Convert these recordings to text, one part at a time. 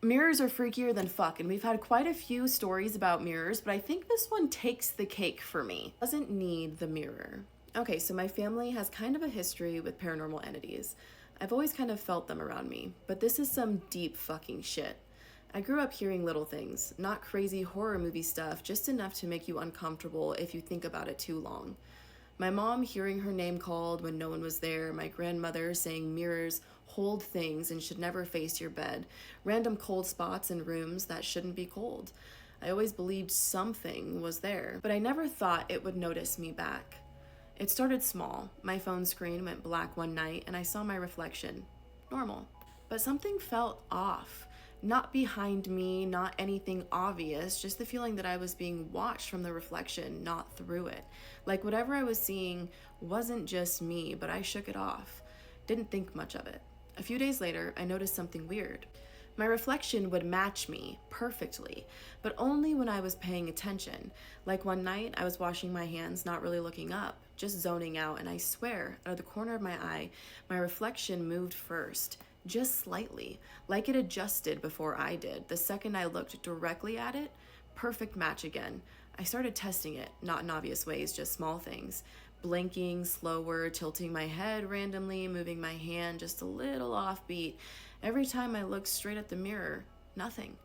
Mirrors are freakier than fuck, and we've had quite a few stories about mirrors, but I think this one takes the cake for me. Doesn't need the mirror. Okay, so my family has kind of a history with paranormal entities. I've always kind of felt them around me, but this is some deep fucking shit. I grew up hearing little things, not crazy horror movie stuff, just enough to make you uncomfortable if you think about it too long. My mom hearing her name called when no one was there, my grandmother saying mirrors hold things and should never face your bed, random cold spots in rooms that shouldn't be cold. I always believed something was there, but I never thought it would notice me back. It started small. My phone screen went black one night and I saw my reflection. Normal. But something felt off. Not behind me, not anything obvious, just the feeling that I was being watched from the reflection, not through it. Like whatever I was seeing wasn't just me, but I shook it off. Didn't think much of it. A few days later, I noticed something weird. My reflection would match me perfectly, but only when I was paying attention. Like one night, I was washing my hands, not really looking up, just zoning out, and I swear, out of the corner of my eye, my reflection moved first. Just slightly, like it adjusted before I did. The second I looked directly at it, perfect match again. I started testing it, not in obvious ways, just small things. Blinking, slower, tilting my head randomly, moving my hand just a little offbeat. Every time I looked straight at the mirror, nothing.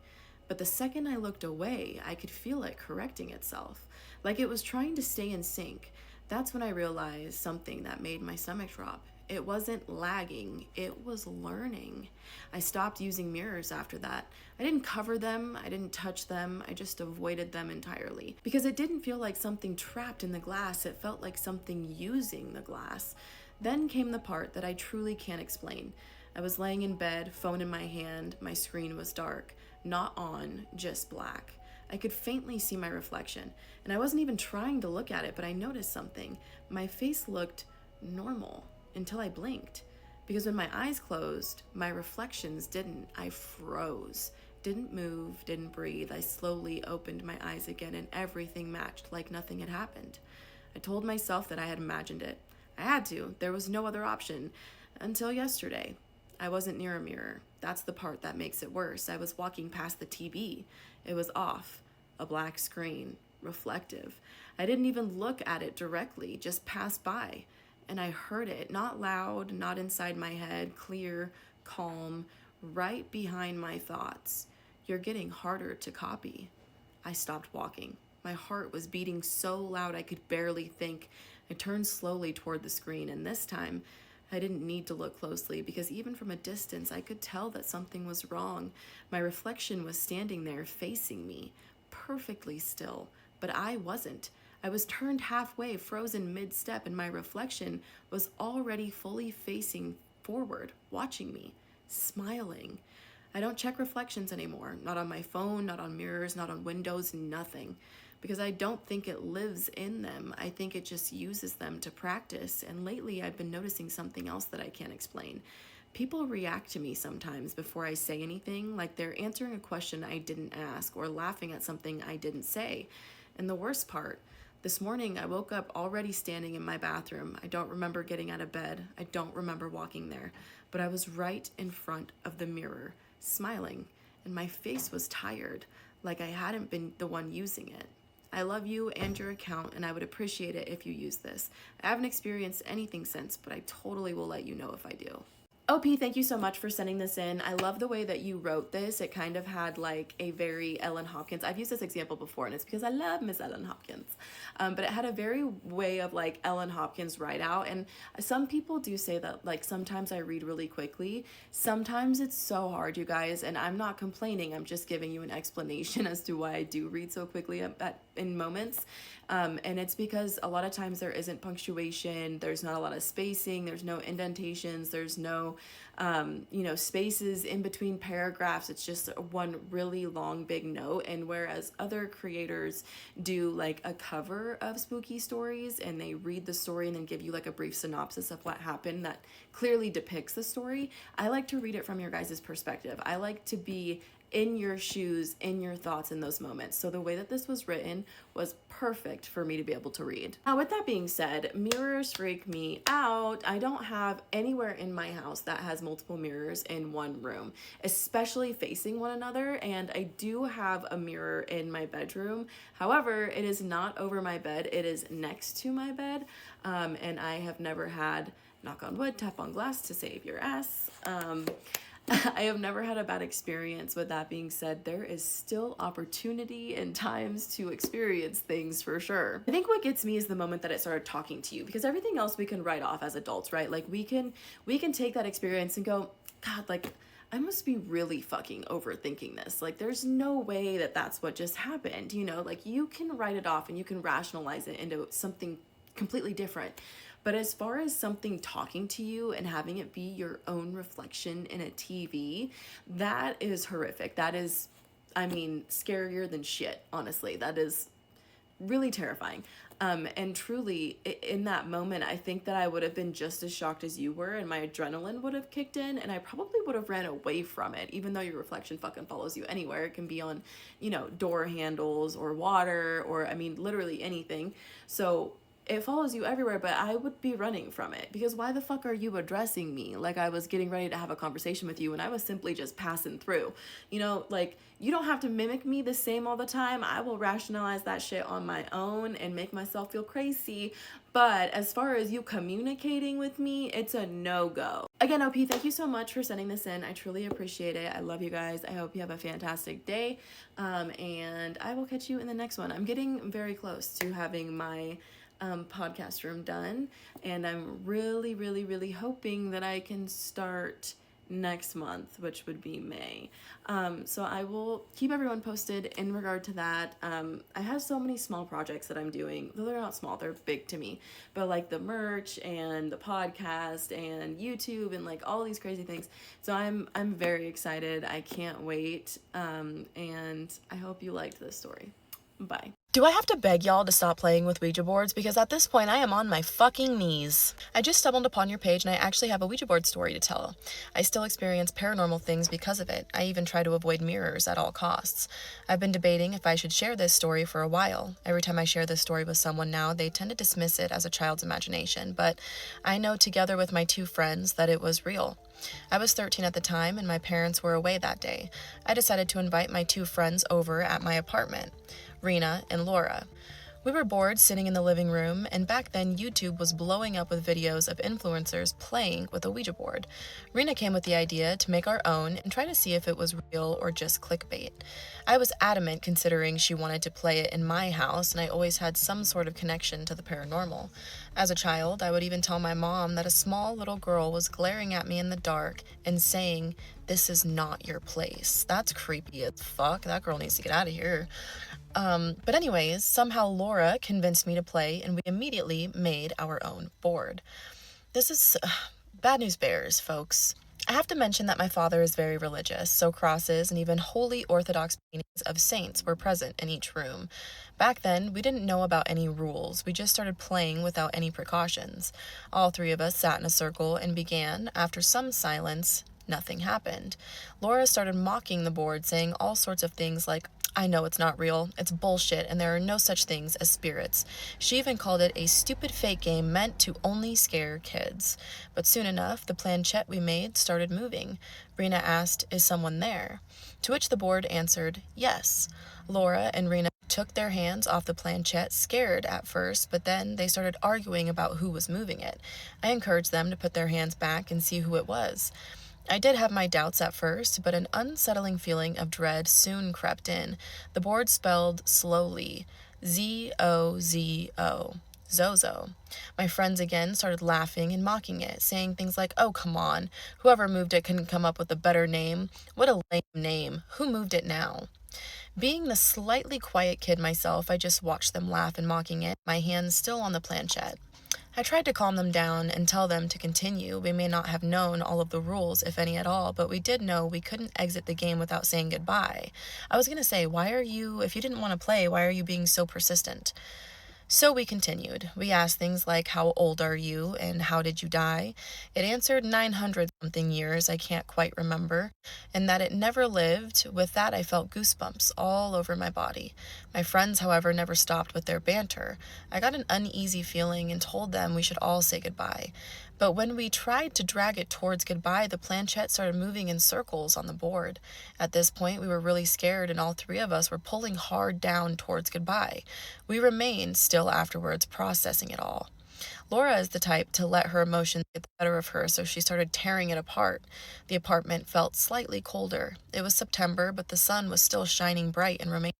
But the second I looked away, I could feel it correcting itself, like it was trying to stay in sync. That's when I realized something that made my stomach drop. It wasn't lagging, it was learning. I stopped using mirrors after that. I didn't cover them, I didn't touch them, I just avoided them entirely. Because it didn't feel like something trapped in the glass, it felt like something using the glass. Then came the part that I truly can't explain. I was laying in bed, phone in my hand, my screen was dark, not on, just black. I could faintly see my reflection, and I wasn't even trying to look at it, but I noticed something. My face looked normal. Until I blinked. Because when my eyes closed, my reflections didn't. I froze. Didn't move, didn't breathe. I slowly opened my eyes again and everything matched like nothing had happened. I told myself that I had imagined it. I had to. There was no other option. Until yesterday. I wasn't near a mirror. That's the part that makes it worse. I was walking past the TV. It was off. A black screen. Reflective. I didn't even look at it directly, just passed by. And I heard it, not loud, not inside my head, clear, calm, right behind my thoughts. You're getting harder to copy. I stopped walking. My heart was beating so loud I could barely think. I turned slowly toward the screen, and this time I didn't need to look closely because even from a distance I could tell that something was wrong. My reflection was standing there facing me, perfectly still, but I wasn't. I was turned halfway, frozen mid-step, and my reflection was already fully facing forward, watching me, smiling. I don't check reflections anymore, not on my phone, not on mirrors, not on windows, nothing, because I don't think it lives in them. I think it just uses them to practice, and lately I've been noticing something else that I can't explain. People react to me sometimes before I say anything, like they're answering a question I didn't ask or laughing at something I didn't say. And the worst part, this morning, I woke up already standing in my bathroom. I don't remember getting out of bed. I don't remember walking there. But I was right in front of the mirror, smiling, and my face was tired, like I hadn't been the one using it. I love you and your account, and I would appreciate it if you use this. I haven't experienced anything since, but I totally will let you know if I do. OP, thank you so much for sending this in. I love the way that you wrote this. It kind of had like a very Ellen Hopkins. I've used this example before, and it's because I love Miss Ellen Hopkins. But it had a very way of like Ellen Hopkins write out. And some people do say that like sometimes I read really quickly. Sometimes it's so hard, you guys, and I'm not complaining. I'm just giving you an explanation as to why I do read so quickly in moments. And it's because a lot of times there isn't punctuation, there's not a lot of spacing, there's no indentations, there's no spaces in between paragraphs. It's just one really long big note. And whereas other creators do like a cover of spooky stories and they read the story and then give you like a brief synopsis of what happened that clearly depicts the story, I like to read it from your guys' perspective. I like to be in your shoes, in your thoughts in those moments. So the way that this was written was perfect for me to be able to read. Now, with that being said, mirrors freak me out. I don't have anywhere in my house that has multiple mirrors in one room, especially facing one another. And I do have a mirror in my bedroom. However, it is not over my bed, it is next to my bed. And I have never had, knock on wood, tap on glass to save your ass. I have never had a bad experience. With that being said, there is still opportunity and times to experience things for sure. I think what gets me is the moment that it started talking to you, because everything else we can write off as adults, right? Like we can take that experience and go, God, like I must be really fucking overthinking this. Like there's no way that that's what just happened, you know? Like you can write it off and you can rationalize it into something completely different. But as far as something talking to you and having it be your own reflection in a TV, that is horrific. That is, I mean, scarier than shit, honestly. That is really terrifying. And truly, in that moment, I think that I would have been just as shocked as you were, and my adrenaline would have kicked in, and I probably would have ran away from it, even though your reflection fucking follows you anywhere. It can be on, you know, door handles or water or, I mean, literally anything. So it follows you everywhere, but I would be running from it, because why the fuck are you addressing me like I was getting ready to have a conversation with you and I was simply just passing through? You know, like, you don't have to mimic me the same all the time. I will rationalize that shit on my own and make myself feel crazy. But as far as you communicating with me, it's a no-go. Again, OP, thank you so much for sending this in. I truly appreciate it. I love you guys. I hope you have a fantastic day. And I will catch you in the next one. I'm getting very close to having my podcast room done, and I'm really hoping that I can start next month, which would be May. So I will keep everyone posted in regard to that. I have so many small projects that I'm doing, though they're not small, they're big to me, but like the merch and the podcast and YouTube and like all these crazy things. So I'm very excited. I can't wait. And I hope you liked this story. Bye. Do I have to beg y'all to stop playing with Ouija boards? Because at this point, I am on my fucking knees. I just stumbled upon your page and I actually have a Ouija board story to tell. I still experience paranormal things because of it. I even try to avoid mirrors at all costs. I've been debating if I should share this story for a while. Every time I share this story with someone now, they tend to dismiss it as a child's imagination, but I know together with my two friends that it was real. I was 13 at the time and my parents were away that day. I decided to invite my two friends over at my apartment, Rena and Laura. We were bored sitting in the living room, and back then YouTube was blowing up with videos of influencers playing with a Ouija board. Rena came with the idea to make our own and try to see if it was real or just clickbait. I was adamant considering she wanted to play it in my house, and I always had some sort of connection to the paranormal. As a child, I would even tell my mom that a small little girl was glaring at me in the dark and saying, "This is not your place." That's creepy as fuck. That girl needs to get out of here. But anyways, somehow Laura convinced me to play, and we immediately made our own board. This is bad news bears, folks. I have to mention that my father is very religious, so crosses and even holy Orthodox paintings of saints were present in each room. Back then, we didn't know about any rules. We just started playing without any precautions. All three of us sat in a circle and began, after some silence, nothing happened. Laura started mocking the board, saying all sorts of things like, "I know it's not real, it's bullshit, and there are no such things as spirits." She even called it a stupid fake game meant to only scare kids. But soon enough, the planchette we made started moving. Rena asked, "Is someone there?" To which the board answered, "Yes." Laura and Rena took their hands off the planchette, scared at first, but then they started arguing about who was moving it. I encouraged them to put their hands back and see who it was. I did have my doubts at first, but an unsettling feeling of dread soon crept in. The board spelled slowly, Z-O-Z-O, Zozo. My friends again started laughing and mocking it, saying things like, "Oh, come on, whoever moved it couldn't come up with a better name. What a lame name. Who moved it now?" Being the slightly quiet kid myself, I just watched them laugh and mocking it, my hands still on the planchette. I tried to calm them down and tell them to continue. We may not have known all of the rules, if any at all, but we did know we couldn't exit the game without saying goodbye. I was going to say, if you didn't want to play, why are you being so persistent? So we continued. We asked things like, "How old are you?" and "How did you die?" It answered 900-something years, I can't quite remember, and that it never lived. With that, I felt goosebumps all over my body. My friends, however, never stopped with their banter. I got an uneasy feeling and told them we should all say goodbye. But when we tried to drag it towards goodbye, the planchette started moving in circles on the board. At this point, we were really scared, and all three of us were pulling hard down towards goodbye. We remained still afterwards, processing it all. Laura is the type to let her emotions get the better of her, so she started tearing it apart. The apartment felt slightly colder. It was September, but the sun was still shining bright in Romania.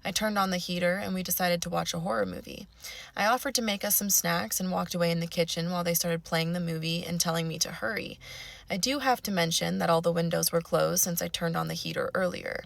I turned on the heater and we decided to watch a horror movie. I offered to make us some snacks and walked away in the kitchen while they started playing the movie and telling me to hurry. I do have to mention that all the windows were closed since I turned on the heater earlier.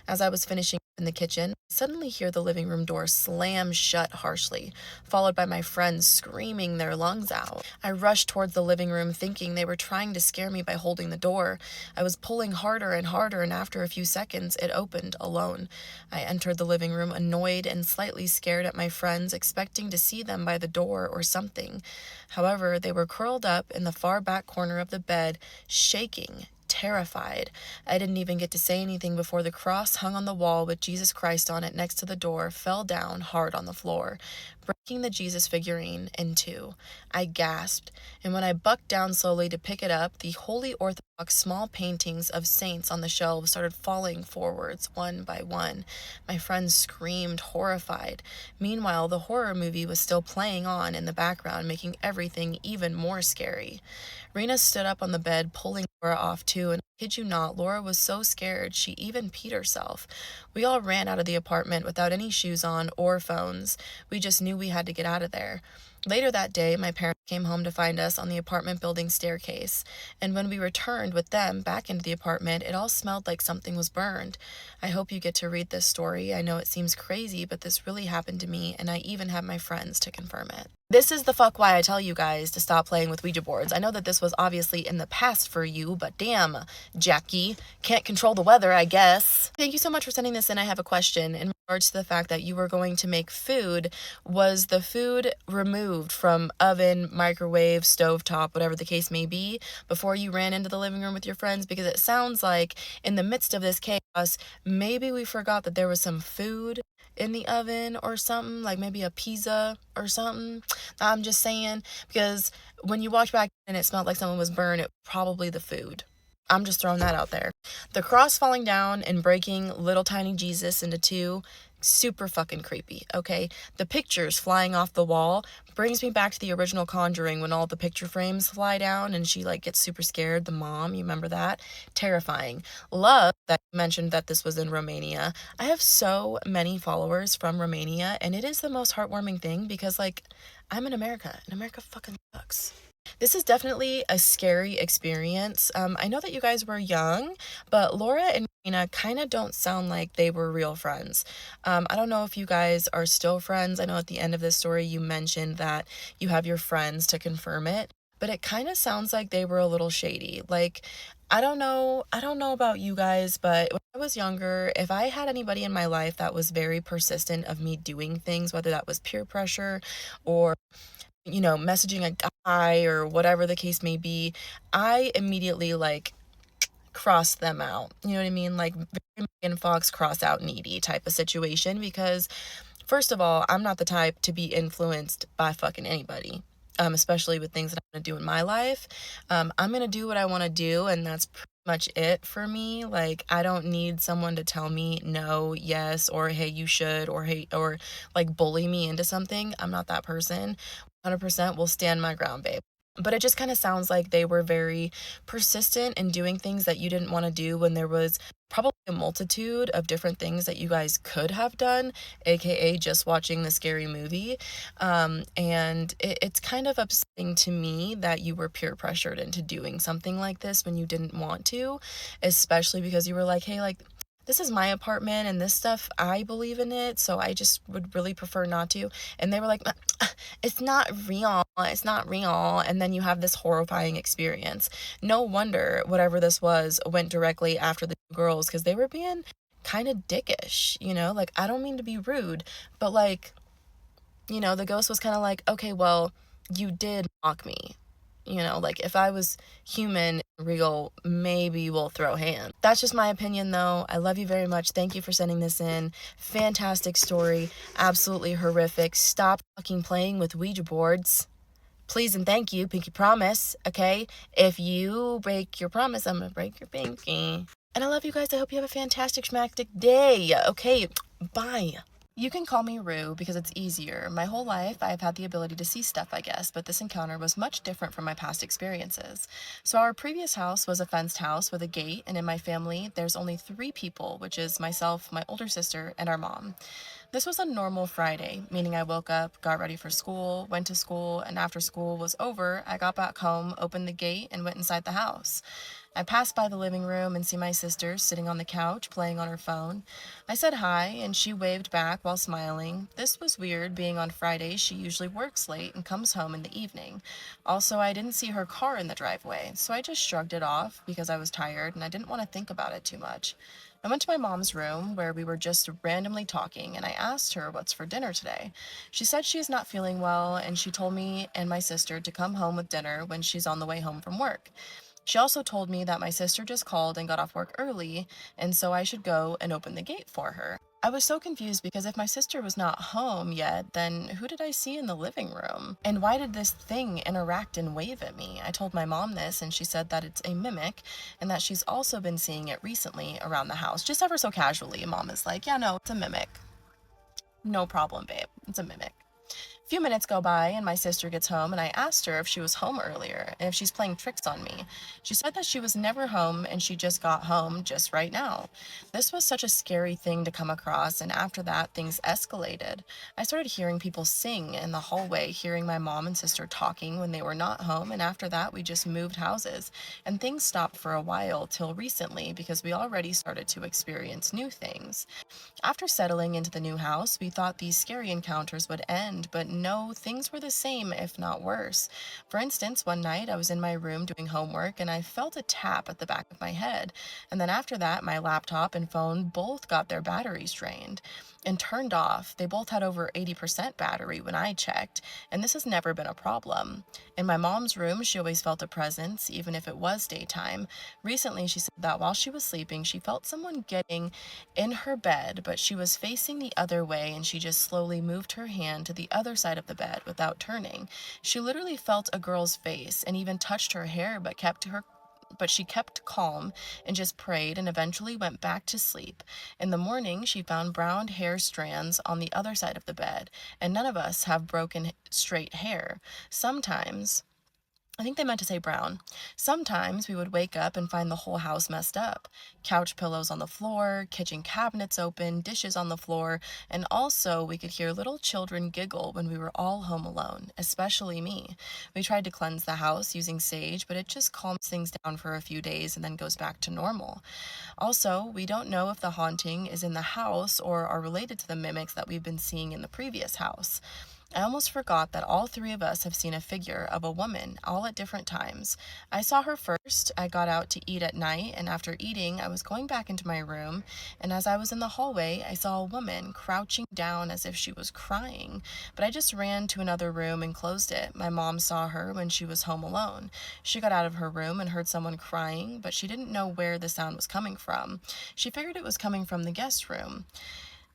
As I was finishing in the kitchen, I suddenly hear the living room door slam shut harshly, followed by my friends screaming their lungs out. I rushed towards the living room thinking they were trying to scare me by holding the door. I was pulling harder and harder, and after a few seconds, it opened alone. I entered the living room annoyed and slightly scared at my friends, expecting to see them by the door or something. However, they were curled up in the far back corner of the bed, shaking, terrified. I didn't even get to say anything before the cross hung on the wall with Jesus Christ on it next to the door fell down hard on the floor, breaking the Jesus figurine in two. I gasped, and when I bucked down slowly to pick it up, the Holy Orthodox small paintings of saints on the shelves started falling forwards one by one. My friends screamed, horrified. Meanwhile, the horror movie was still playing on in the background, making everything even more scary. Rena stood up on the bed, pulling Laura off too, and I kid you not, Laura was so scared she even peed herself. We all ran out of the apartment without any shoes on or phones. We just knew we had to get out of there. Later that day, my parents came home to find us on the apartment building staircase, and when we returned with them back into the apartment, it all smelled like something was burned. I hope you get to read this story. I know it seems crazy, but this really happened to me, and I even have my friends to confirm it. This is the fuck why I tell you guys to stop playing with Ouija boards. I know that this was obviously in the past for you, but damn, Jackie, can't control the weather, I guess. Thank you so much for sending this in. I have a question in regards to the fact that you were going to make food. Was the food removed from oven, microwave, stovetop, whatever the case may be, before you ran into the living room with your friends? Because it sounds like in the midst of this chaos, maybe we forgot that there was some food in the oven or something, like maybe a pizza or something. I'm just saying, because when you walked back and it smelled like someone was burned, it was probably the food. I'm just throwing that out there. The cross falling down and breaking little tiny Jesus into two, super fucking creepy, okay? The pictures flying off the wall brings me back to the original Conjuring when all the picture frames fly down and she like gets super scared. The mom, you remember that? Terrifying. Love that you mentioned that this was in Romania. I have so many followers from Romania, and it is the most heartwarming thing because like I'm in America and America fucking sucks. This is definitely a scary experience. I know that you guys were young, but Laura and Rena kind of don't sound like they were real friends. I don't know if you guys are still friends. I know at the end of this story you mentioned that you have your friends to confirm it, but it kind of sounds like they were a little shady. Like, I don't know about you guys, but when I was younger, if I had anybody in my life that was very persistent of me doing things, whether that was peer pressure or messaging a guy or whatever the case may be, I immediately like cross them out. You know what I mean? Like very Megan Fox cross out needy type of situation, because first of all, I'm not the type to be influenced by fucking anybody. Especially with things that I'm going to do in my life. I'm going to do what I want to do, and that's pretty much it for me. Like, I don't need someone to tell me no, yes, or hey, you should, or hey, or like bully me into something. I'm not that person. 100% will stand my ground, babe. But it just kind of sounds like they were very persistent in doing things that you didn't want to do when there was probably a multitude of different things that you guys could have done, aka just watching the scary movie. And it's kind of upsetting to me that you were peer pressured into doing something like this when you didn't want to, especially because you were like, hey, like, this is my apartment and this stuff, I believe in it, so I just would really prefer not to. And they were like, it's not real, and then you have this horrifying experience. No wonder whatever this was went directly after the two girls, because they were being kind of dickish, like, I don't mean to be rude, but like, the ghost was kind of like, okay, well, you did mock me. Like, if I was human, real, maybe we'll throw hands. That's just my opinion, though. I love you very much. Thank you for sending this in. Fantastic story. Absolutely horrific. Stop fucking playing with Ouija boards. Please and thank you, pinky promise, okay? If you break your promise, I'm gonna break your pinky. And I love you guys. I hope you have a fantastic schmactic day. Okay, bye. You can call me Rue because it's easier. My whole life, I've had the ability to see stuff, I guess, but this encounter was much different from my past experiences. So our previous house was a fenced house with a gate, and in my family, there's only 3 people, which is myself, my older sister, and our mom. This was a normal Friday, meaning I woke up, got ready for school, went to school, and after school was over, I got back home, opened the gate, and went inside the house. I passed by the living room and see my sister sitting on the couch playing on her phone. I said hi, and she waved back while smiling. This was weird, being on Fridays she usually works late and comes home in the evening. Also, I didn't see her car in the driveway, so I just shrugged it off because I was tired and I didn't want to think about it too much. I went to my mom's room where we were just randomly talking, and I asked her what's for dinner today. She said she is not feeling well, and she told me and my sister to come home with dinner when she's on the way home from work. She also told me that my sister just called and got off work early, and so I should go and open the gate for her. I was so confused because if my sister was not home yet, then who did I see in the living room? And why did this thing interact and wave at me? I told my mom this, and she said that it's a mimic, and that she's also been seeing it recently around the house, just ever so casually. And mom is like, yeah, no, it's a mimic. No problem, babe. It's a mimic. A few minutes go by and my sister gets home, and I asked her if she was home earlier and if she's playing tricks on me. She said that she was never home and she just got home just right now. This was such a scary thing to come across, and after that things escalated. I started hearing people sing in the hallway, hearing my mom and sister talking when they were not home, and after that we just moved houses, and things stopped for a while till recently because we already started to experience new things. After settling into the new house, we thought these scary encounters would end, but no, things were the same, if not worse. For instance, one night I was in my room doing homework and I felt a tap at the back of my head. And then after that, my laptop and phone both got their batteries drained and turned off. They both had over 80% battery when I checked, and this has never been a problem. In my mom's room, she always felt a presence, even if it was daytime. Recently, she said that while she was sleeping, she felt someone getting in her bed, but she was facing the other way and she just slowly moved her hand to the other side of the bed without turning. She literally felt a girl's face and even touched her hair, but she kept calm and just prayed and eventually went back to sleep. In the morning, she found brown hair strands on the other side of the bed, and none of us have broken straight hair. Sometimes I think they meant to say brown. Sometimes we would wake up and find the whole house messed up. Couch pillows on the floor, kitchen cabinets open, dishes on the floor, and also we could hear little children giggle when we were all home alone, especially me. We tried to cleanse the house using sage, but it just calms things down for a few days and then goes back to normal. Also, we don't know if the haunting is in the house or are related to the mimics that we've been seeing in the previous house. I almost forgot that all 3 of us have seen a figure of a woman, all at different times. I saw her first. I got out to eat at night, and after eating, I was going back into my room, and as I was in the hallway, I saw a woman crouching down as if she was crying, but I just ran to another room and closed it. My mom saw her when she was home alone. She got out of her room and heard someone crying, but she didn't know where the sound was coming from. She figured it was coming from the guest room.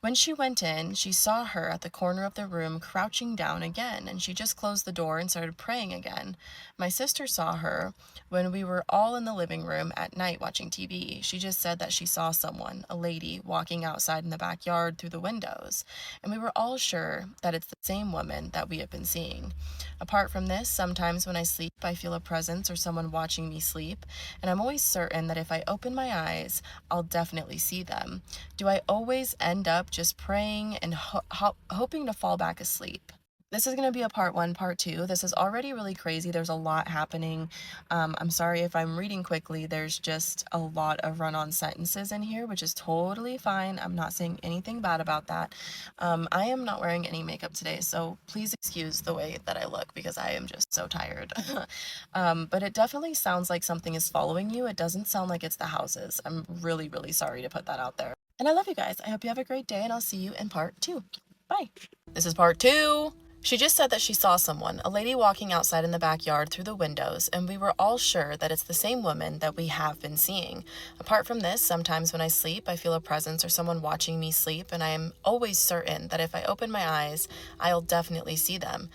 When she went in, she saw her at the corner of the room crouching down again, and she just closed the door and started praying again. My sister saw her when we were all in the living room at night watching TV. She just said that she saw someone, a lady, walking outside in the backyard through the windows, and we were all sure that it's the same woman that we have been seeing. Apart from this, sometimes when I sleep, I feel a presence or someone watching me sleep, and I'm always certain that if I open my eyes, I'll definitely see them. Do I always end up just praying and hoping to fall back asleep? This is going to be a part 1, part 2. This is already really crazy. There's a lot happening. I'm sorry if I'm reading quickly. There's just a lot of run-on sentences in here, which is totally fine. I'm not saying anything bad about that. I am not wearing any makeup today, so please excuse the way that I look because I am just so tired. But it definitely sounds like something is following you. It doesn't sound like it's the houses. I'm really, really sorry to put that out there. And I love you guys. I hope you have a great day, and I'll see you in part 2. Bye. This is part 2. She just said that she saw someone, a lady walking outside in the backyard through the windows, and we were all sure that it's the same woman that we have been seeing. Apart from this, sometimes when I sleep, I feel a presence or someone watching me sleep, and I am always certain that if I open my eyes, I'll definitely see them.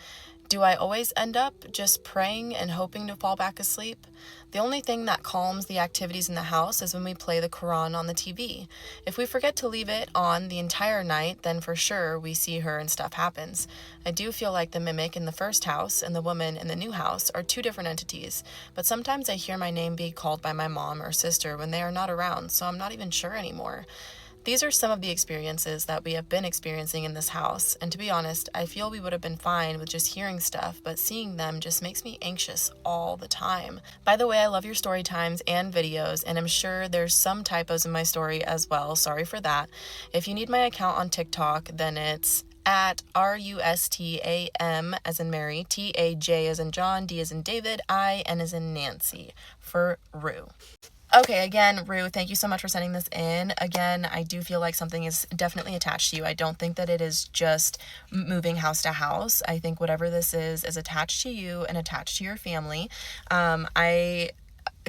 Do I always end up just praying and hoping to fall back asleep? The only thing that calms the activities in the house is when we play the Quran on the TV. If we forget to leave it on the entire night, then for sure we see her and stuff happens. I do feel like the mimic in the first house and the woman in the new house are two different entities, but sometimes I hear my name be called by my mom or sister when they are not around, so I'm not even sure anymore. These are some of the experiences that we have been experiencing in this house, and to be honest, I feel we would have been fine with just hearing stuff, but seeing them just makes me anxious all the time. By the way, I love your story times and videos, and I'm sure there's some typos in my story as well. Sorry for that. If you need my account on TikTok, then it's at RUSTAM as in Mary, TAJ as in John, D as in David, IN as in Nancy, for Rue. Okay, again, Rue, thank you so much for sending this in. Again, I do feel like something is definitely attached to you. I don't think that it is just moving house to house. I think whatever this is attached to you and attached to your family. I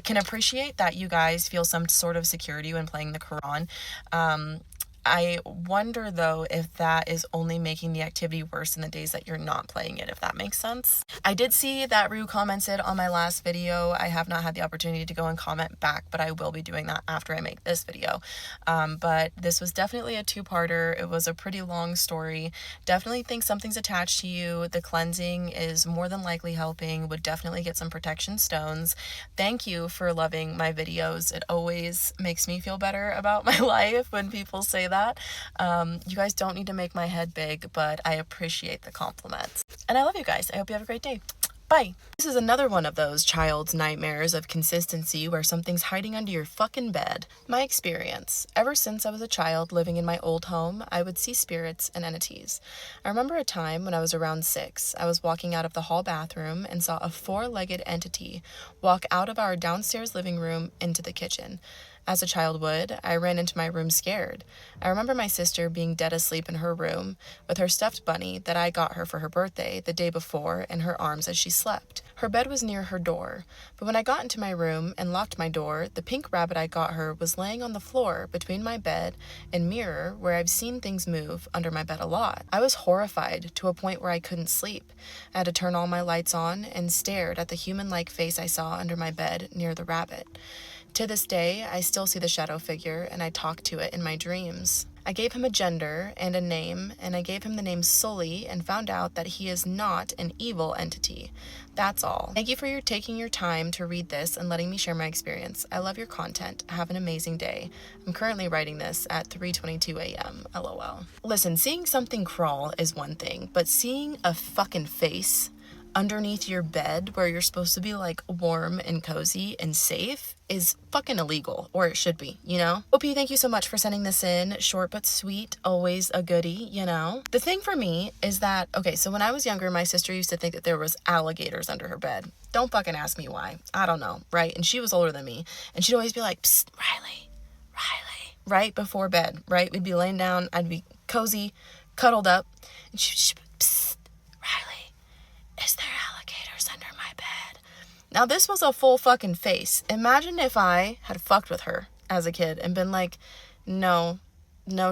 can appreciate that you guys feel some sort of security when playing the Quran. I wonder, though, if that is only making the activity worse in the days that you're not playing it, if that makes sense. I did see that Rue commented on my last video. I have not had the opportunity to go and comment back, but I will be doing that after I make this video. But this was definitely a two-parter. It was a pretty long story. Definitely think something's attached to you. The cleansing is more than likely helping. Would definitely get some protection stones. Thank you for loving my videos. It always makes me feel better about my life when people say that. You guys don't need to make my head big, but I appreciate the compliments. And I love you guys. I hope you have a great day. Bye. This is another one of those child's nightmares of consistency where something's hiding under your fucking bed. My experience. Ever since I was a child living in my old home, I would see spirits and entities. I remember a time when I was around 6. I was walking out of the hall bathroom and saw a 4-legged entity walk out of our downstairs living room into the kitchen. As a child would, I ran into my room scared. I remember my sister being dead asleep in her room with her stuffed bunny that I got her for her birthday the day before in her arms as she slept. Her bed was near her door, but when I got into my room and locked my door, the pink rabbit I got her was laying on the floor between my bed and mirror where I've seen things move under my bed a lot. I was horrified to a point where I couldn't sleep. I had to turn all my lights on and stared at the human-like face I saw under my bed near the rabbit. To this day, I still see the shadow figure, and I talk to it in my dreams. I gave him a gender and a name, and I gave him the name Sully and found out that he is not an evil entity. That's all. Thank you for taking your time to read this and letting me share my experience. I love your content. Have an amazing day. I'm currently writing this at 3:22 a.m. LOL. Listen, seeing something crawl is one thing, but seeing a fucking face underneath your bed where you're supposed to be like warm and cozy and safe is fucking illegal, or it should be, you know? OP, thank you so much for sending this in. Short but sweet, always a goodie, you know? The thing for me is that, okay, so when I was younger, my sister used to think that there was alligators under her bed. Don't fucking ask me why. I don't know, right? And she was older than me, and she'd always be like, "Psst, Riley, right before bed, right? We'd be laying down, I'd be cozy, cuddled up, and she'd be, "Psst, Riley, is there alligators under my bed?" Now, this was a full fucking face. Imagine if I had fucked with her as a kid and been like, no,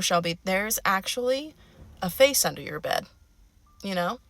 Shelby, there's actually a face under your bed. You know?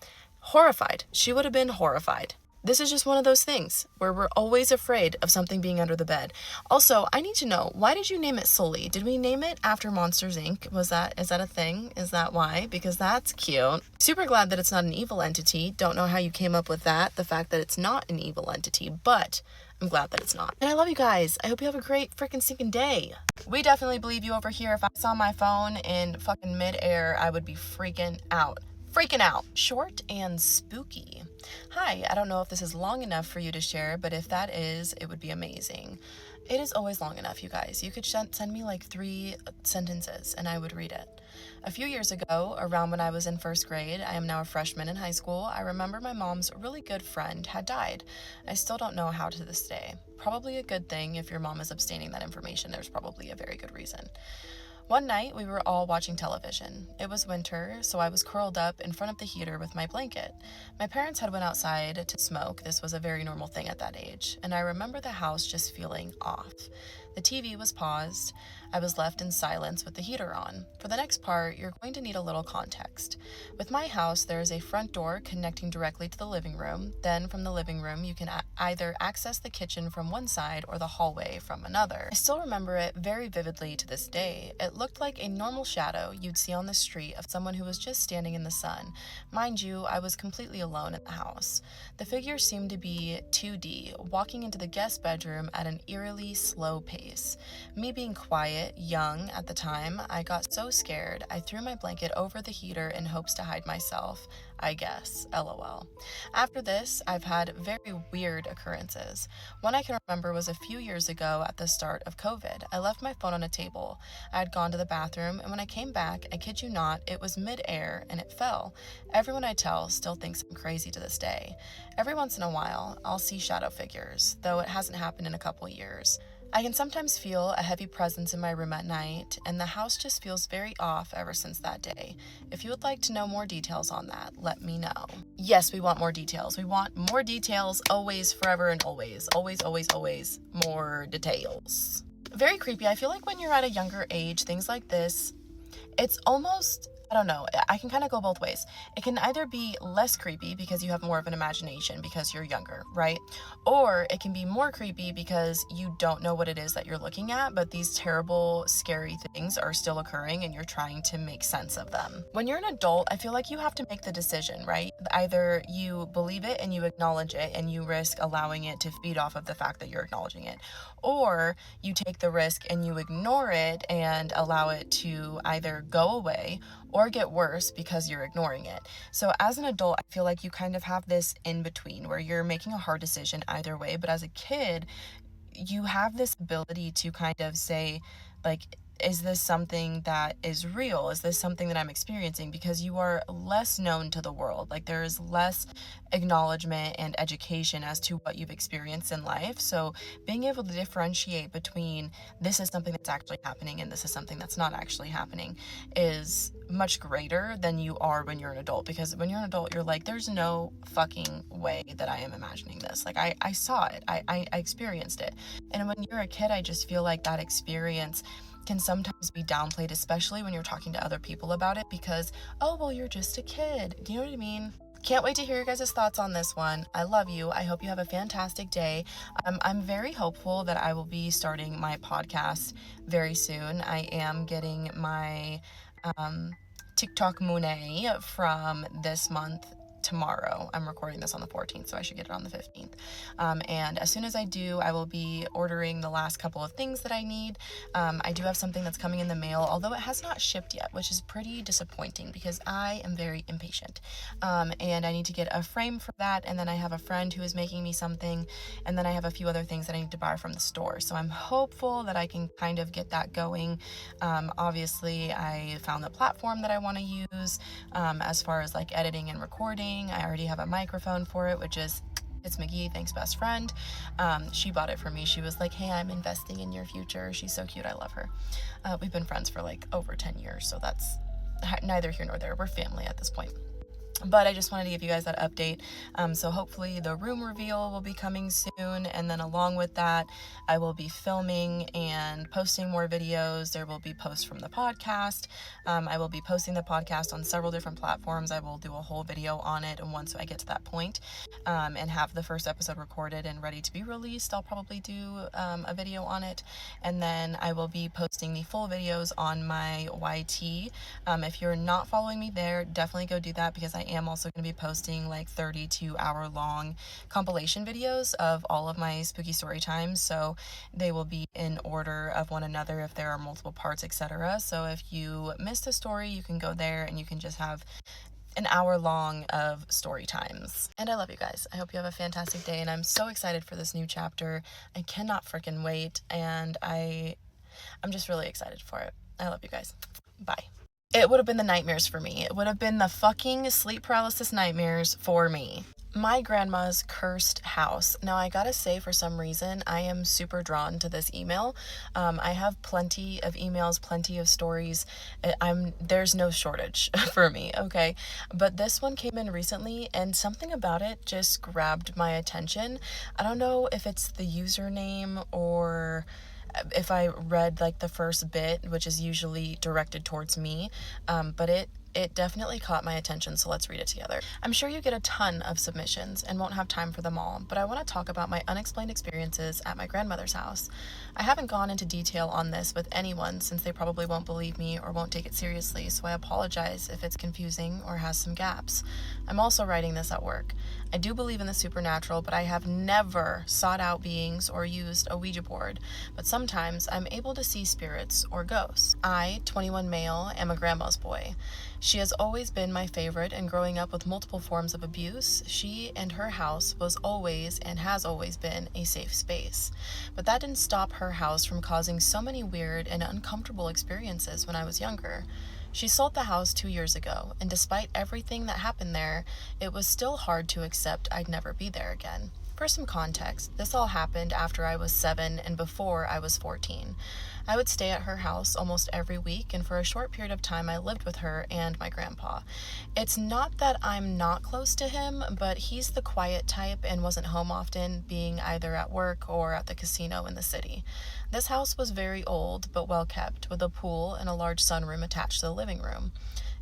Horrified. She would have been horrified. This is just one of those things where we're always afraid of something being under the bed. Also, I need to know, why did you name it Sully? Did we name it after Monsters, Inc? Is that a thing? Is that why? Because that's cute. Super glad that it's not an evil entity. Don't know how you came up with that, the fact that it's not an evil entity, but I'm glad that it's not. And I love you guys. I hope you have a great freaking stinking day. We definitely believe you over here. If I saw my phone in fucking midair, I would be freaking out. Short and spooky. Hi, I don't know if this is long enough for you to share, but if that is, it would be amazing. It is always long enough, you guys. You could send me like 3 sentences and I would read it. A few years ago, around when I was in 1st grade, I am now a freshman in high school, I remember my mom's really good friend had died. I still don't know how to this day. Probably a good thing. If your mom is abstaining that information, there's probably a very good reason. One night, we were all watching television. It was winter, so I was curled up in front of the heater with my blanket. My parents had went outside to smoke. This was a very normal thing at that age. And I remember the house just feeling off. The TV was paused. I was left in silence with the heater on. For the next part, you're going to need a little context. With my house, there is a front door connecting directly to the living room. Then from the living room, you can either access the kitchen from one side or the hallway from another. I still remember it very vividly to this day. It looked like a normal shadow you'd see on the street of someone who was just standing in the sun. Mind you, I was completely alone in the house. The figure seemed to be 2D, walking into the guest bedroom at an eerily slow pace. Me being quiet, young at the time, I got so scared, I threw my blanket over the heater in hopes to hide myself. I guess, LOL. After this, I've had very weird occurrences. One I can remember was a few years ago at the start of COVID. I left my phone on a table. I had gone to the bathroom, and when I came back, I kid you not, it was mid-air and it fell. Everyone I tell still thinks I'm crazy to this day. Every once in a while, I'll see shadow figures, though it hasn't happened in a couple years. I can sometimes feel a heavy presence in my room at night, and the house just feels very off ever since that day. If you would like to know more details on that, let me know. Yes, we want more details. We want more details, always, forever, and always. Always, always, always, more details. Very creepy. I feel like when you're at a younger age, things like this, it's almost, I don't know, I can kind of go both ways. It can either be less creepy because you have more of an imagination because you're younger, right? Or it can be more creepy because you don't know what it is that you're looking at, but these terrible, scary things are still occurring and you're trying to make sense of them. When you're an adult, I feel like you have to make the decision, right? Either you believe it and you acknowledge it and you risk allowing it to feed off of the fact that you're acknowledging it, or you take the risk and you ignore it and allow it to either go away or get worse because you're ignoring it. So as an adult, I feel like you kind of have this in between where you're making a hard decision either way, but as a kid, you have this ability to kind of say, like, is this something that is real? Is this something that I'm experiencing? Because you are less known to the world. Like, there is less acknowledgement and education as to what you've experienced in life. So being able to differentiate between this is something that's actually happening and this is something that's not actually happening is much greater than you are when you're an adult. Because when you're an adult, you're like, there's no fucking way that I am imagining this. Like, I saw it. I experienced it. And when you're a kid, I just feel like that experience can sometimes be downplayed, especially when you're talking to other people about it because, oh, well, you're just a kid. Do you know what I mean? Can't wait to hear your guys' thoughts on this one. I love you. I hope you have a fantastic day. I'm very hopeful that I will be starting my podcast very soon. I am getting my TikTok Monet from this month tomorrow. I'm recording this on the 14th, so I should get it on the 15th. And as soon as I do, I will be ordering the last couple of things that I need. I do have something that's coming in the mail, although it has not shipped yet, which is pretty disappointing because I am very impatient. And I need to get a frame for that, and then I have a friend who is making me something, and then I have a few other things that I need to buy from the store. So I'm hopeful that I can kind of get that going. Obviously, I found the platform that I want to use as far as like editing and recording. I already have a microphone for it, which is it's McGee, thanks best friend. She bought it for me. She was like, hey, I'm investing in your future. She's so cute. I love her. We've been friends for like over 10 years, so that's neither here nor there. We're family at this point. But I just wanted to give you guys that update. So hopefully the room reveal will be coming soon. And then along with that, I will be filming and posting more videos. There will be posts from the podcast. I will be posting the podcast on several different platforms. I will do a whole video on it. And once I get to that point, and have the first episode recorded and ready to be released, I'll probably do a video on it. And then I will be posting the full videos on my YT. If you're not following me there, definitely go do that because I am also going to be posting like 32-hour long compilation videos of all of my spooky story times. So they will be in order of one another if there are multiple parts, etc. So if you missed a story, you can go there and you can just have an hour long of story times. And I love you guys. I hope you have a fantastic day, and I'm so excited for this new chapter. I cannot freaking wait, and I'm just really excited for it. I love you guys. Bye. It would have been the nightmares for me. It would have been the fucking sleep paralysis nightmares for me. My grandma's cursed house. Now, I gotta say, for some reason, I am super drawn to this email. I have plenty of emails, plenty of stories. There's no shortage for me, okay? But this one came in recently, and something about it just grabbed my attention. I don't know if it's the username or if I read like the first bit, which is usually directed towards me, but it definitely caught my attention, so let's read it together. I'm sure you get a ton of submissions and won't have time for them all, but I want to talk about my unexplained experiences at my grandmother's house. I haven't gone into detail on this with anyone since they probably won't believe me or won't take it seriously, so I apologize if it's confusing or has some gaps. I'm also writing this at work. I do believe in the supernatural, but I have never sought out beings or used a Ouija board, but sometimes I'm able to see spirits or ghosts. I, 21 male, am a grandma's boy. She has always been my favorite, and growing up with multiple forms of abuse, she and her house was always and has always been a safe space. But that didn't stop her house from causing so many weird and uncomfortable experiences when I was younger. She sold the house 2 years ago, and despite everything that happened there, it was still hard to accept I'd never be there again. For some context, this all happened after I was 7 and before I was 14. I would stay at her house almost every week, and for a short period of time I lived with her and my grandpa. It's not that I'm not close to him, but he's the quiet type and wasn't home often, being either at work or at the casino in the city. This house was very old but well kept, with a pool and a large sunroom attached to the living room.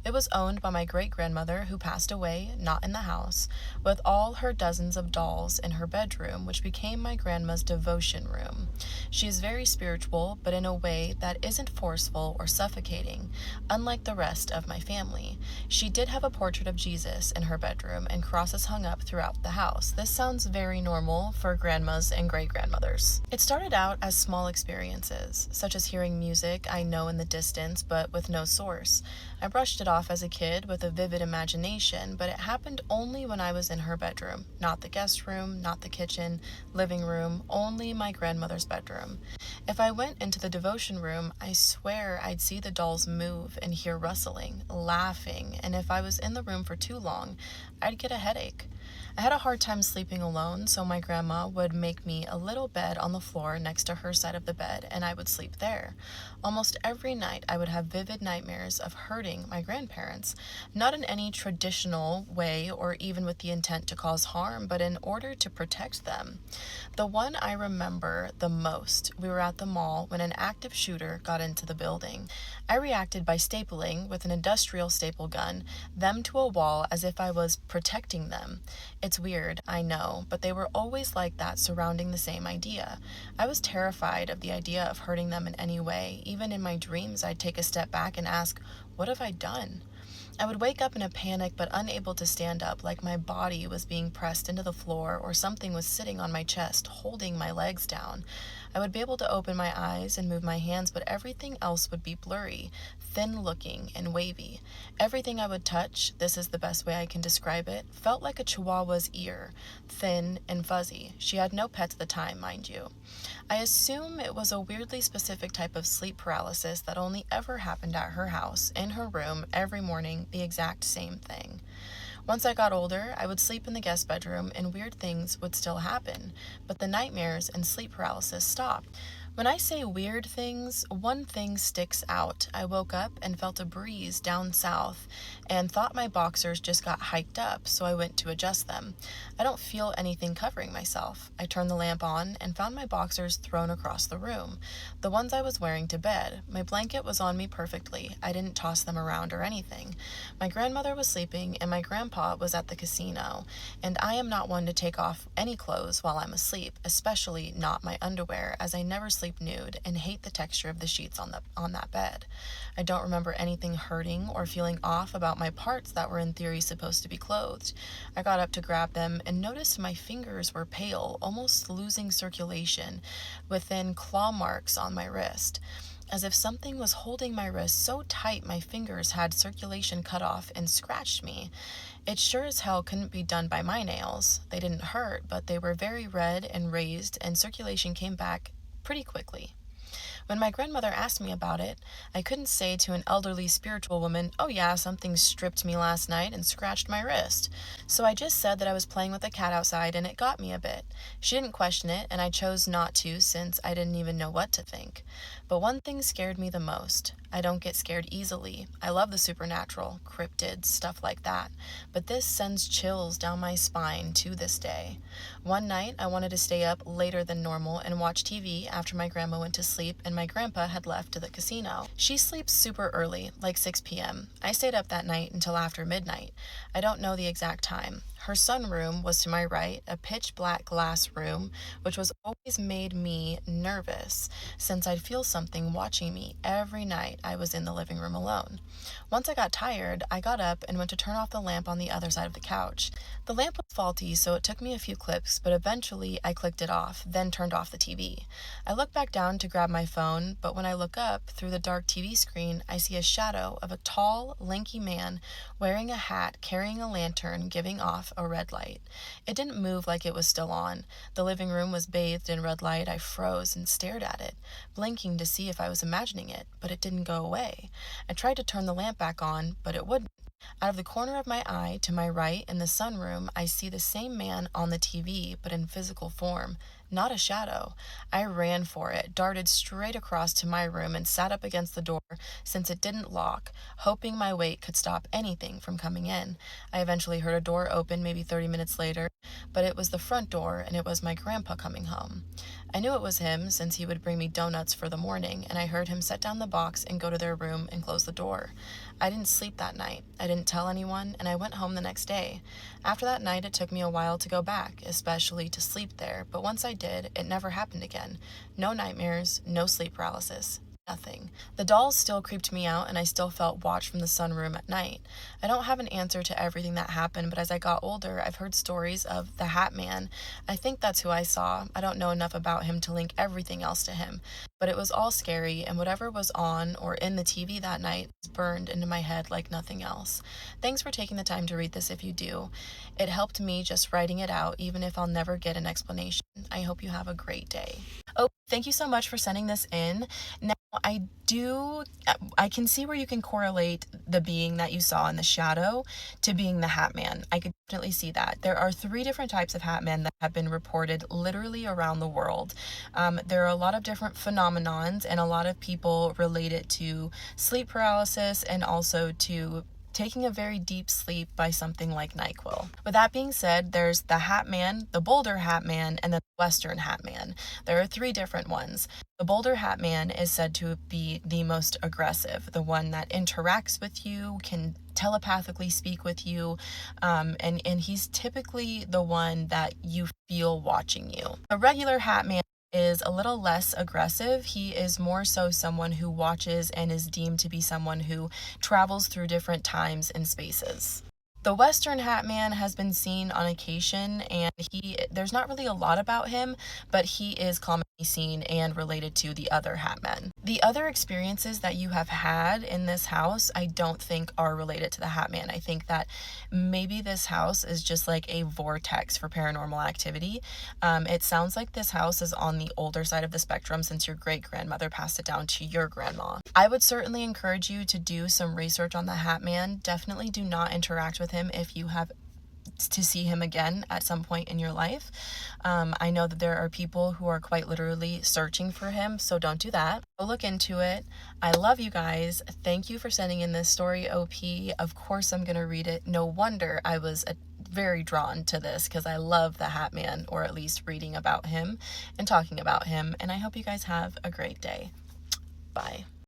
It was owned by my great-grandmother, who passed away, not in the house, with all her dozens of dolls in her bedroom, which became my grandma's devotion room. She is very spiritual, but in a way that isn't forceful or suffocating, unlike the rest of my family. She did have a portrait of Jesus in her bedroom and crosses hung up throughout the house. This sounds very normal for grandmas and great-grandmothers. It started out as small experiences, such as hearing music I know in the distance but with no source. I brushed it off as a kid with a vivid imagination, but it happened only when I was in her bedroom, not the guest room, not the kitchen, living room, only my grandmother's bedroom. If I went into the devotion room, I swear I'd see the dolls move and hear rustling, laughing, and if I was in the room for too long, I'd get a headache. I had a hard time sleeping alone, so my grandma would make me a little bed on the floor next to her side of the bed, and I would sleep there. Almost every night, I would have vivid nightmares of hurting my grandparents, not in any traditional way or even with the intent to cause harm, but in order to protect them. The one I remember the most, we were at the mall when an active shooter got into the building. I reacted by stapling, with an industrial staple gun, them to a wall as if I was protecting them. It's weird, I know, but they were always like that surrounding the same idea. I was terrified of the idea of hurting them in any way. Even in my dreams, I'd take a step back and ask, what have I done? I would wake up in a panic but unable to stand up, like my body was being pressed into the floor or something was sitting on my chest, holding my legs down. I would be able to open my eyes and move my hands, but everything else would be blurry, thin-looking, and wavy. Everything I would touch, this is the best way I can describe it, felt like a chihuahua's ear, thin and fuzzy. She had no pets at the time, mind you. I assume it was a weirdly specific type of sleep paralysis that only ever happened at her house, in her room, every morning, the exact same thing. Once I got older, I would sleep in the guest bedroom and weird things would still happen, but the nightmares and sleep paralysis stopped. When I say weird things, one thing sticks out. I woke up and felt a breeze down south and thought my boxers just got hiked up, so I went to adjust them. I don't feel anything covering myself. I turned the lamp on and found my boxers thrown across the room, the ones I was wearing to bed. My blanket was on me perfectly. I didn't toss them around or anything. My grandmother was sleeping and my grandpa was at the casino, and I am not one to take off any clothes while I'm asleep, especially not my underwear, as I never sleep nude and hate the texture of the sheets on that bed. I don't remember anything hurting or feeling off about my parts that were in theory supposed to be clothed. I got up to grab them and noticed my fingers were pale, almost losing circulation, with thin claw marks on my wrist, as if something was holding my wrist so tight my fingers had circulation cut off and scratched me. It sure as hell couldn't be done by my nails. They didn't hurt, but they were very red and raised, and circulation came back pretty quickly. When my grandmother asked me about it, I couldn't say to an elderly spiritual woman, "Oh yeah, something stripped me last night and scratched my wrist." So I just said that I was playing with a cat outside and it got me a bit. She didn't question it, and I chose not to since I didn't even know what to think. But one thing scared me the most. I don't get scared easily. I love the supernatural, cryptids, stuff like that. But this sends chills down my spine to this day. One night, I wanted to stay up later than normal and watch TV after my grandma went to sleep and my grandpa had left to the casino. She sleeps super early, like 6 p.m. I stayed up that night until after midnight. I don't know the exact time. Her sunroom was to my right, a pitch black glass room, which was always made me nervous since I'd feel something watching me every night I was in the living room alone. Once I got tired, I got up and went to turn off the lamp on the other side of the couch. The lamp was faulty, so it took me a few clicks, but eventually I clicked it off, then turned off the TV. I look back down to grab my phone, but when I look up through the dark TV screen, I see a shadow of a tall, lanky man wearing a hat, carrying a lantern, giving off a red light. It didn't move like it was still on. The living room was bathed in red light. I froze and stared at it, blinking to see if I was imagining it, but it didn't go away. I tried to turn the lamp back on, but it wouldn't. Out of the corner of my eye, to my right, in the sunroom, I see the same man on the TV, but in physical form. Not a shadow. I ran for it, darted straight across to my room, and sat up against the door since it didn't lock, hoping my weight could stop anything from coming in. I eventually heard a door open maybe 30 minutes later, but it was the front door, and it was my grandpa coming home. I knew it was him since he would bring me donuts for the morning, and I heard him set down the box and go to their room and close the door. I didn't sleep that night. I didn't tell anyone, and I went home the next day. After that night, it took me a while to go back, especially to sleep there, but once I did, it never happened again. No nightmares, no sleep paralysis. Nothing. The dolls still creeped me out, and I still felt watched from the sunroom at night. I don't have an answer to everything that happened, but as I got older, I've heard stories of the Hat Man. I think that's who I saw. I don't know enough about him to link everything else to him, but it was all scary, and whatever was on or in the TV that night is burned into my head like nothing else. Thanks for taking the time to read this if you do. It helped me just writing it out, even if I'll never get an explanation. I hope you have a great day. Oh, thank you so much for sending this in. Now, I can see where you can correlate the being that you saw in the shadow to being the Hat Man. I could definitely see that. There are 3 different types of Hat Men that have been reported literally around the world. There are a lot of different phenomenons, and a lot of people relate it to sleep paralysis and also to taking a very deep sleep by something like NyQuil. With that being said, there's the Hat Man, the Boulder Hat Man, and the Western Hat Man. There are 3 different ones. The Boulder Hat Man is said to be the most aggressive, the one that interacts with you, can telepathically speak with you, and he's typically the one that you feel watching you. The regular Hat Man is a little less aggressive. He is more so someone who watches and is deemed to be someone who travels through different times and spaces. The Western Hat Man has been seen on occasion, and there's not really a lot about him, but he is commonly seen and related to the other Hat Men. The other experiences that you have had in this house, I don't think are related to the Hat Man. I think that maybe this house is just like a vortex for paranormal activity. It sounds like this house is on the older side of the spectrum since your great-grandmother passed it down to your grandma. I would certainly encourage you to do some research on the Hat Man. Definitely do not interact with him if you have to see him again at some point in your life. I know that there are people who are quite literally searching for him, so don't do that. Go look into it. I love you guys. Thank you for sending in this story, OP. Of course I'm gonna read it. No wonder I was very drawn to this because I love the Hat Man, or at least reading about him and talking about him, and I hope you guys have a great day. Bye.